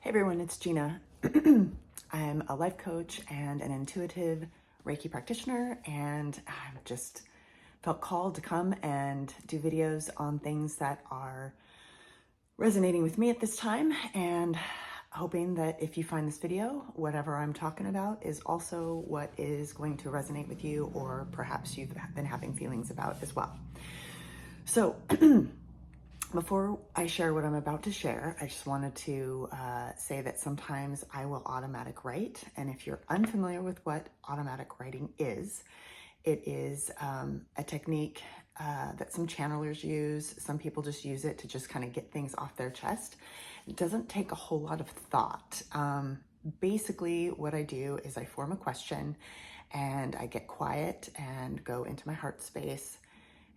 Hey everyone, it's Gina. I'm a life coach and an intuitive Reiki practitioner, and I've just felt called to come and do videos on things that are resonating with me at this time, and hoping that if you find this video, whatever I'm talking about is also what is going to resonate with you, or perhaps you've been having feelings about as well. So before I share what I'm about to share, I just wanted to say that sometimes I will automatic write. And if you're unfamiliar with what automatic writing is, it is a technique that some channelers use. Some people just use it to just kind of get things off their chest. It doesn't take a whole lot of thought. Basically, what I do is I form a question and I get quiet and go into my heart space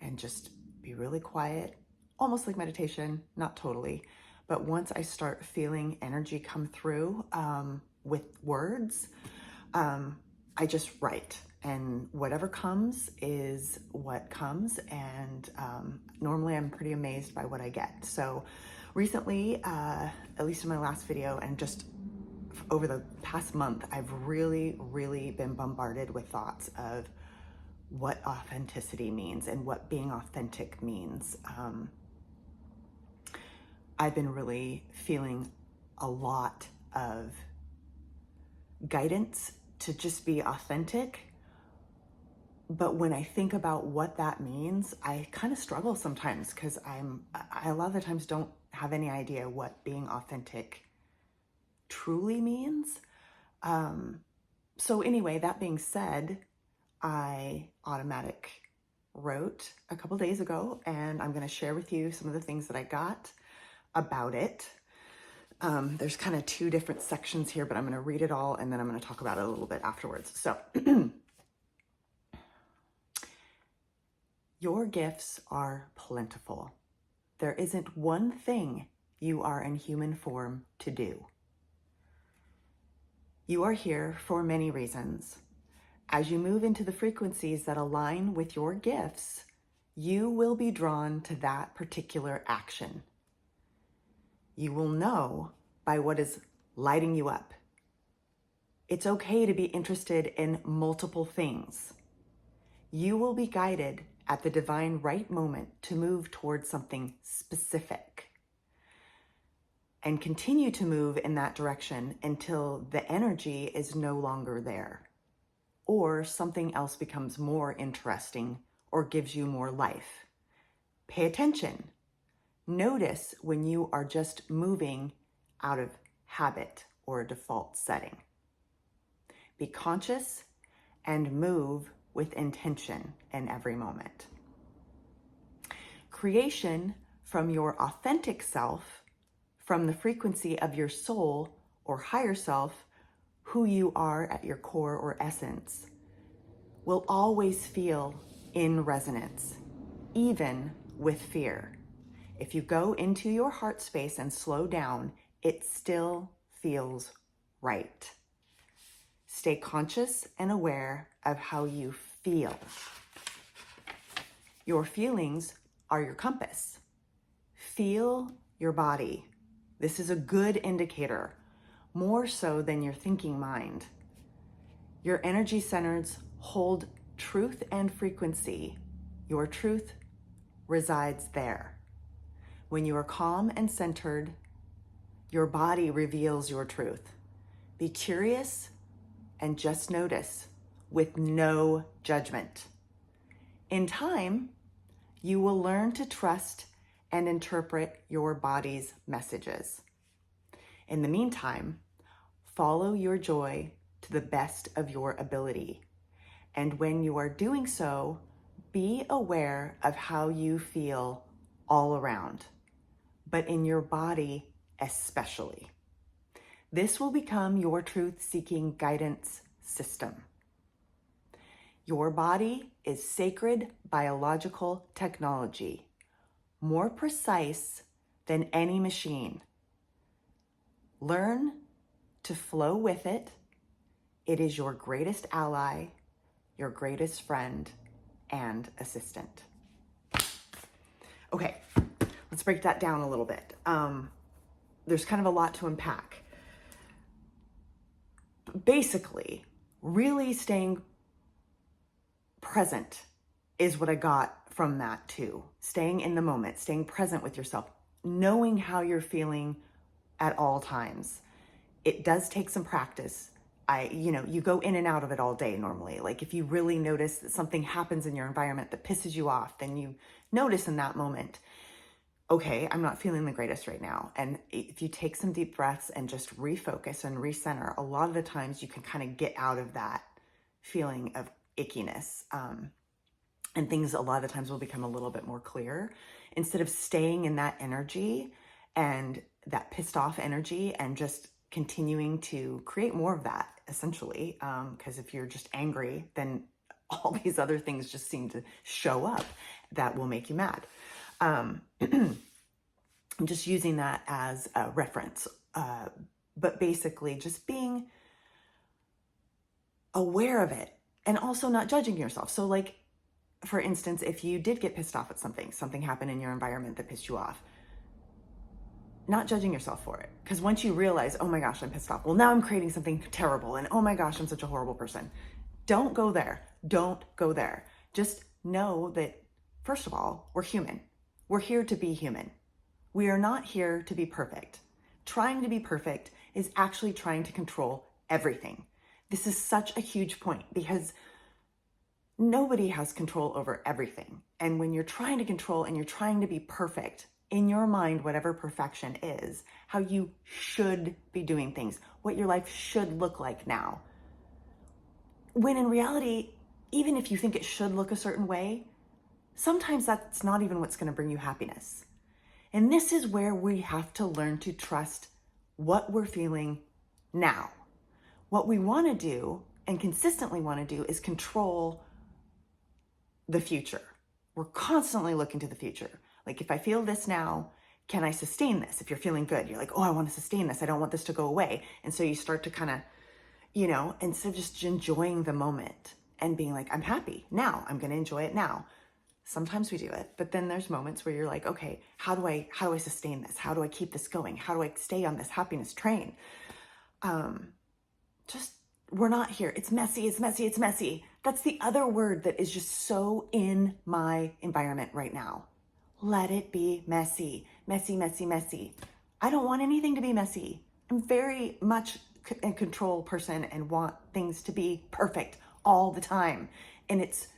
and just be really quiet. Almost like meditation, not totally, but once I start feeling energy come through with words, I just write, and whatever comes is what comes, and normally I'm pretty amazed by what I get. So recently, at least in my last video, and just over the past month, I've really been bombarded with thoughts of what authenticity means and what being authentic means. I've been really feeling a lot of guidance to just be authentic. But when I think about what that means, I kind of struggle sometimes because I a lot of the times don't have any idea what being authentic truly means. So anyway, that being said, I automatic wrote a couple days ago, and I'm going to share with you some of the things that I got about it. There's kind of two different sections here, but I'm going to read it all and then I'm going to talk about it a little bit afterwards. So your gifts are plentiful. There isn't one thing you are in human form to do. You are here for many reasons. As you move into the frequencies that align with your gifts, you will be drawn to that particular action. You will know by what is lighting you up. It's okay to be interested in multiple things. You will be guided at the divine right moment to move towards something specific and continue to move in that direction until the energy is no longer there, or something else becomes more interesting or gives you more life. Pay attention. Notice when you are just moving out of habit or default setting. Be conscious and move with intention in every moment. Creation from your authentic self, from the frequency of your soul or higher self, who you are at your core or essence, will always feel in resonance, even with fear. If you go into your heart space and slow down, it still feels right. Stay conscious and aware of how you feel. Your feelings are your compass. Feel your body. This is a good indicator, more so than your thinking mind. Your energy centers hold truth and frequency. Your truth resides there. When you are calm and centered, your body reveals your truth. Be curious and just notice with no judgment. In time, you will learn to trust and interpret your body's messages. In the meantime, follow your joy to the best of your ability. And when you are doing so, be aware of how you feel all around, but in your body especially. This will become your truth-seeking guidance system. Your body is sacred biological technology, more precise than any machine. Learn to flow with it. It is your greatest ally, your greatest friend, and assistant. Okay, let's break that down a little bit. There's kind of a lot to unpack. basically, really staying present is what I got from that too. Staying in the moment, staying present with yourself, knowing how you're feeling at all times. It does take some practice. You go in and out of it all day normally. Like if you really notice that something happens in your environment that pisses you off, then you notice in that moment, okay, I'm not feeling the greatest right now. And if you take some deep breaths and just refocus and recenter, a lot of the times you can kind of get out of that feeling of ickiness. And things a lot of the times will become a little bit more clear instead of staying in that energy and that pissed off energy and just continuing to create more of that essentially. Because if you're just angry, then all these other things just seem to show up that will make you mad. I'm just using that as a reference, but basically just being aware of it and also not judging yourself. So like, for instance, if you did get pissed off at something happened in your environment that pissed you off, not judging yourself for it. Because once you realize, oh my gosh, I'm pissed off. Well, now I'm creating something terrible. And oh my gosh, I'm such a horrible person. Don't go there. Don't go there. Just know that, first of all, we're human. We're here to be human. We are not here to be perfect. Trying to be perfect is actually trying to control everything. This is such a huge point because nobody has control over everything. And when you're trying to control and you're trying to be perfect, in your mind, whatever perfection is, how you should be doing things, what your life should look like now. When in reality, even if you think it should look a certain way, sometimes that's not even what's going to bring you happiness. And this is where we have to learn to trust what we're feeling now. What we want to do and consistently want to do is control the future. We're constantly looking to the future. Like if I feel this now, can I sustain this? If you're feeling good, you're like, oh, I want to sustain this. I don't want this to go away. And so you start to kind of, instead of just enjoying the moment and being like, I'm happy now, I'm going to enjoy it now. Sometimes we do it, but then there's moments where you're like, okay, how do I sustain this? How do I keep this going? How do I stay on this happiness train? We're not here. It's messy. It's messy. It's messy. That's the other word that is just so in my environment right now. Let it be messy, messy, messy, messy. I don't want anything to be messy. I'm very much a control person and want things to be perfect all the time. And it's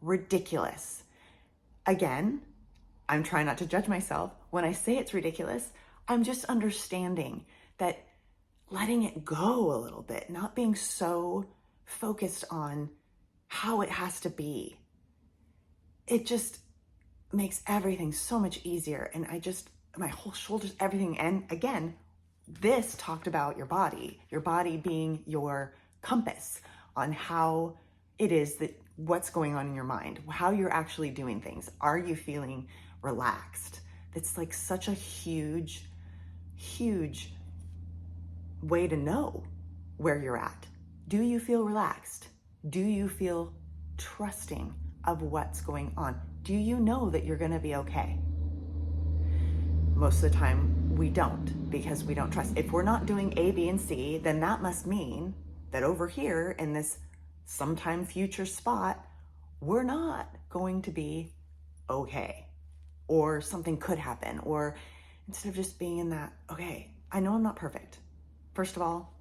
ridiculous. Again, I'm trying not to judge myself. When I say it's ridiculous, I'm just understanding that letting it go a little bit, not being so focused on how it has to be. It just makes everything so much easier. And my whole shoulders, everything. And again, this talked about your body being your compass on how it is that what's going on in your mind, how you're actually doing things. Are you feeling relaxed? It's like such a huge, huge way to know where you're at. Do you feel relaxed? Do you feel trusting of what's going on? Do you know that you're going to be okay? Most of the time we don't, because we don't trust. If we're not doing A, B, and C, then that must mean that over here in this sometime future spot, we're not going to be okay, or something could happen. Or instead of just being in that, okay, I know I'm not perfect. First of all,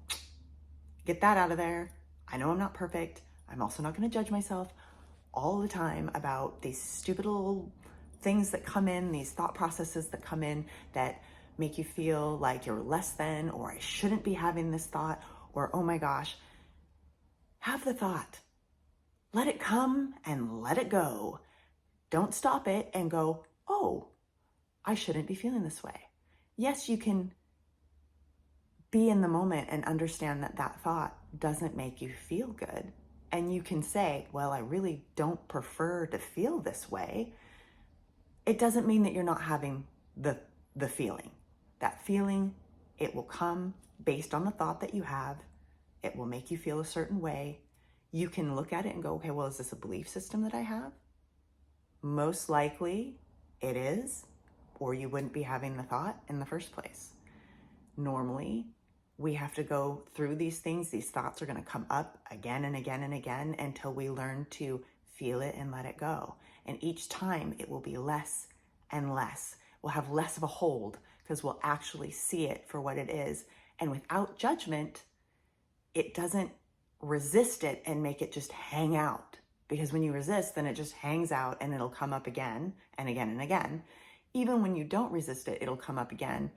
get that out of there. I know I'm not perfect. I'm also not going to judge myself all the time about these stupid little things that come in, these thought processes that come in that make you feel like you're less than, or I shouldn't be having this thought, or oh my gosh. Have the thought. Let it come and let it go. Don't stop it and go, oh, I shouldn't be feeling this way. Yes, you can be in the moment and understand that that thought doesn't make you feel good. And you can say, well, I really don't prefer to feel this way. It doesn't mean that you're not having the feeling. That feeling, it will come based on the thought that you have. It will make you feel a certain way. You can look at it and go, okay, well, is this a belief system that I have? Most likely it is, or you wouldn't be having the thought in the first place. Normally, we have to go through these things. These thoughts are going to come up again and again and again until we learn to feel it and let it go. And each time it will be less and less. We'll have less of a hold because we'll actually see it for what it is. And without judgment, it doesn't resist it and make it just hang out. Because when you resist, then it just hangs out and it'll come up again and again and again. Even when you don't resist it, it'll come up again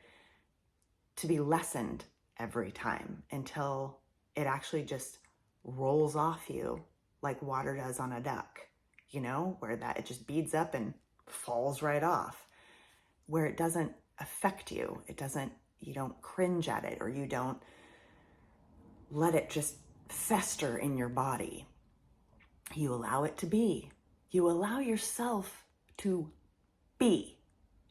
to be lessened every time until it actually just rolls off you like water does on a duck, you know, where that it just beads up and falls right off, where it doesn't affect you. You don't cringe at it, or you don't let it just fester in your body. You allow it to be. You allow yourself to be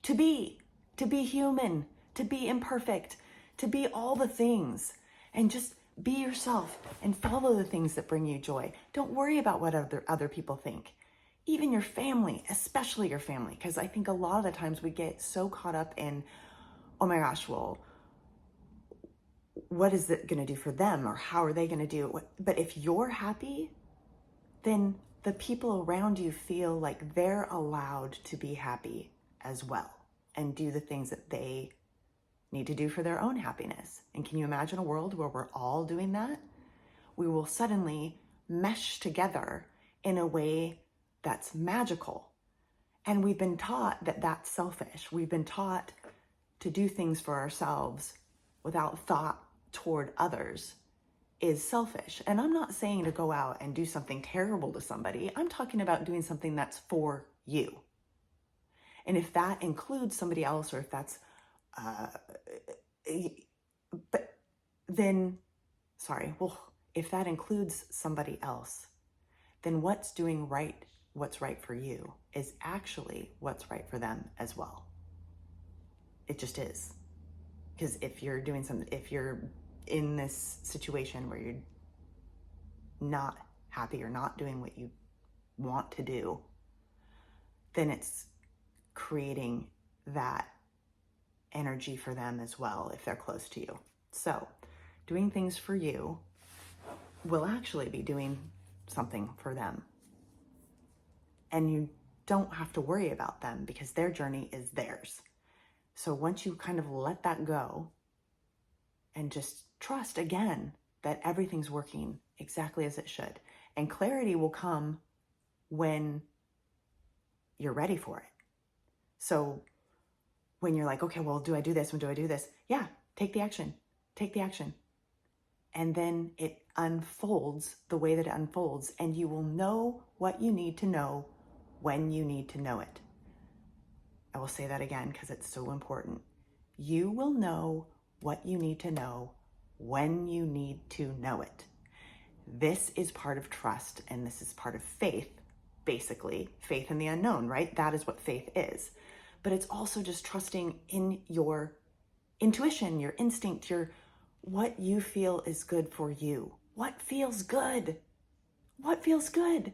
human, to be imperfect, to be all the things, and just be yourself and follow the things that bring you joy. Don't worry about what other people think. Even your family, especially your family, because I think a lot of the times we get so caught up in, oh my gosh, well, what is it going to do for them, or how are they going to do it? But if you're happy, then the people around you feel like they're allowed to be happy as well and do the things that they need to do for their own happiness. And can you imagine a world where we're all doing that? We will suddenly mesh together in a way that's magical. And we've been taught that that's selfish. We've been taught to do things for ourselves without thought toward others is selfish. And I'm not saying to go out and do something terrible to somebody. I'm talking about doing something that's for you. And if that includes somebody else, or if that's, if that includes somebody else, then what's right for you is actually what's right for them as well. It just is. Because if you're in this situation where you're not happy or not doing what you want to do, then it's creating that energy for them as well if they're close to you. So doing things for you will actually be doing something for them. And you don't have to worry about them because their journey is theirs. So once you kind of let that go and just trust again that everything's working exactly as it should, and clarity will come when you're ready for it. So when you're like, okay, well, do I do this? When do I do this? Yeah, take the action. And then it unfolds the way that it unfolds, and you will know what you need to know when you need to know it. I will say that again because it's so important. You will know what you need to know when you need to know it. This is part of trust, and this is part of faith, basically. Faith in the unknown, right? That is what faith is. But it's also just trusting in your intuition, your instinct, what you feel is good for you. What feels good? What feels good?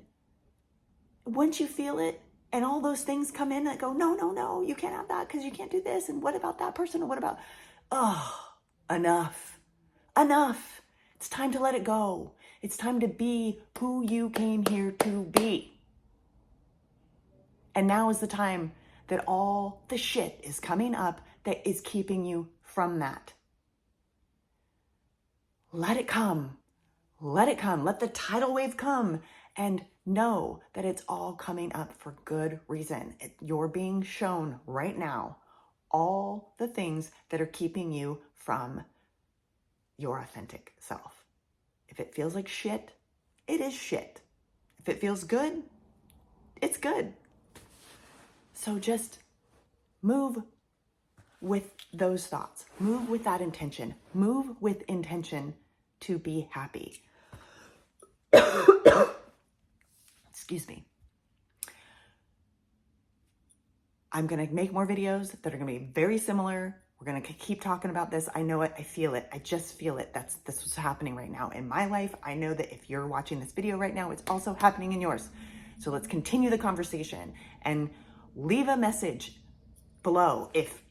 Once you feel it, and all those things come in that go, no, you can't have that because you can't do this. And what about that person? And what about, enough. It's time to let it go. It's time to be who you came here to be. And now is the time that all the shit is coming up that is keeping you from that. Let it come. Let the tidal wave come, and know that it's all coming up for good reason. You're being shown right now all the things that are keeping you from your authentic self. If it feels like shit, it is shit. If it feels good, it's good. So just move with those thoughts. Move with that intention. Move with intention to be happy. Excuse me. I'm going to make more videos that are going to be very similar. We're going to keep talking about this. I know it. I feel it. I just feel it. This is happening right now in my life. I know that if you're watching this video right now, it's also happening in yours. So let's continue the conversation and leave a message below if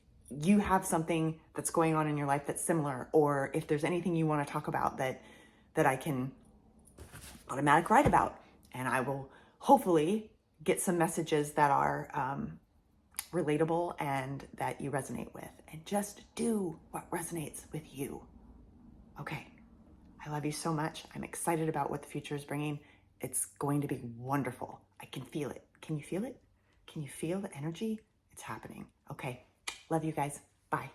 you have something that's going on in your life that's similar, or if there's anything you want to talk about that I can automatic write about, and I will hopefully get some messages that are relatable and that you resonate with, and just do what resonates with you. Okay. I love you so much. I'm excited about what the future is bringing. It's going to be wonderful. I can feel it. Can you feel it? Can you feel the energy? It's happening. Okay. Love you guys. Bye.